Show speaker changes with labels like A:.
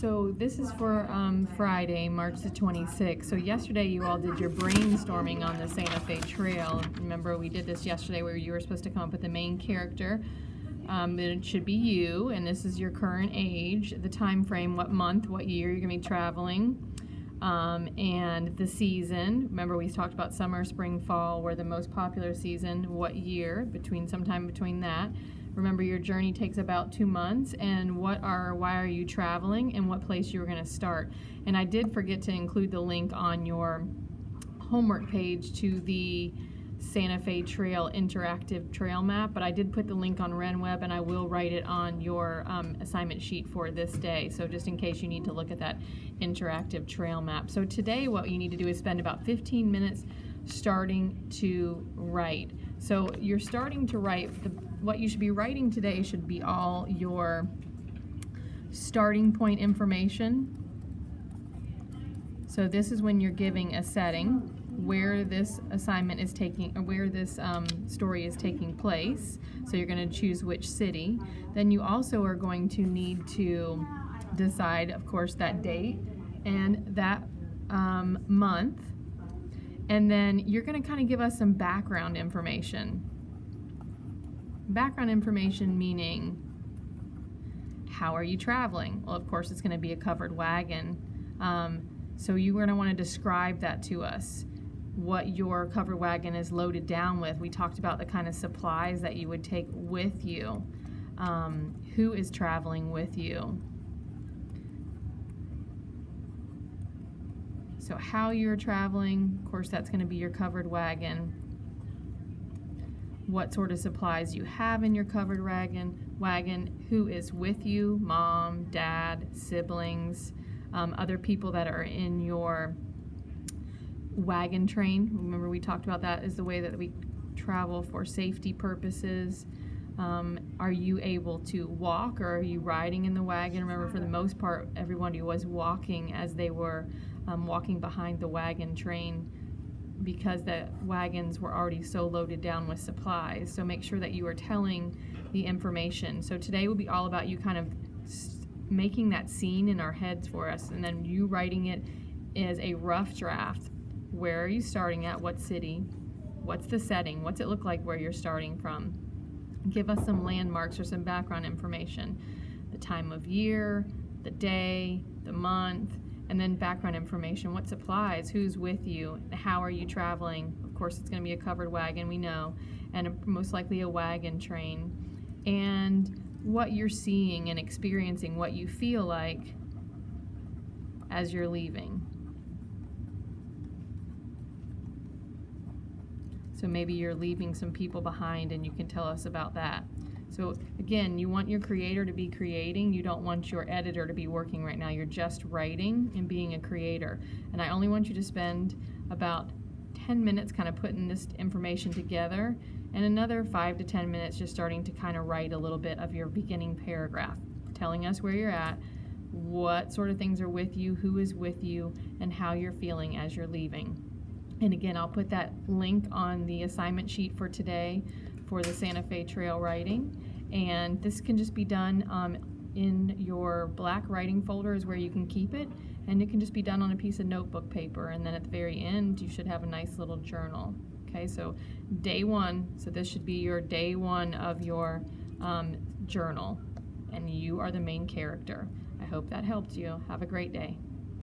A: So this is for Friday, March the 26th. So yesterday you all did your brainstorming on the Santa Fe Trail. Remember we did this yesterday where you were supposed to come up with the main character. It should be you, and this is your current age, the time frame, what month, what year you're going to be traveling, and the season. Remember we talked about summer, spring, fall were the most popular season, what year, sometime between that. Remember your journey takes about 2 months, and why are you traveling, and what place you were going to start. And I did forget to include the link on your homework page to the Santa Fe Trail interactive trail map, but I did put the link on RenWeb, and I will write it on your assignment sheet for this day, so just in case you need to look at that interactive trail map. So today what you need to do is spend about 15 minutes starting to write. So you're starting to write, what you should be writing today should be all your starting point information. So this is when you're giving a setting, where this assignment is taking, or where this story is taking place. So you're going to choose which city. Then you also are going to need to decide, of course, that date and that month. And then you're going to kind of give us some background information. Background information meaning, how are you traveling? Well, of course, it's going to be a covered wagon. So you're going to want to describe that to us, what your covered wagon is loaded down with. We talked about the kind of supplies that you would take with you. Who is traveling with you? So how you're traveling, of course, that's going to be your covered wagon. What sort of supplies you have in your covered wagon, who is with you, mom, dad, siblings, other people that are in your wagon train. Remember we talked about that is the way that we travel for safety purposes. Are you able to walk, or are you riding in the wagon? Remember, for the most part, everyone was walking as they were walking behind the wagon train, because the wagons were already so loaded down with supplies. So make sure that you are telling the information. So today will be all about you kind of making that scene in our heads for us, and then you writing it as a rough draft. Where are you starting at? What city? What's the setting? What's it look like where you're starting from? Give us some landmarks or some background information. The time of year, the day, the month, and then background information. What supplies? Who's with you? How are you traveling? Of course, it's going to be a covered wagon, we know, and most likely a wagon train. And what you're seeing and experiencing, what you feel like as you're leaving. So maybe you're leaving some people behind, and you can tell us about that. So again, you want your creator to be creating. You don't want your editor to be working right now. You're just writing and being a creator. And I only want you to spend about 10 minutes kind of putting this information together, and another 5 to 10 minutes just starting to kind of write a little bit of your beginning paragraph, telling us where you're at, what sort of things are with you, who is with you, and how you're feeling as you're leaving. And again, I'll put that link on the assignment sheet for today for the Santa Fe Trail writing. And this can just be done in your black writing folder is where you can keep it. And it can just be done on a piece of notebook paper. And then at the very end, you should have a nice little journal. Okay, so day one, so this should be your day one of your journal. And you are the main character. I hope that helped you. Have a great day.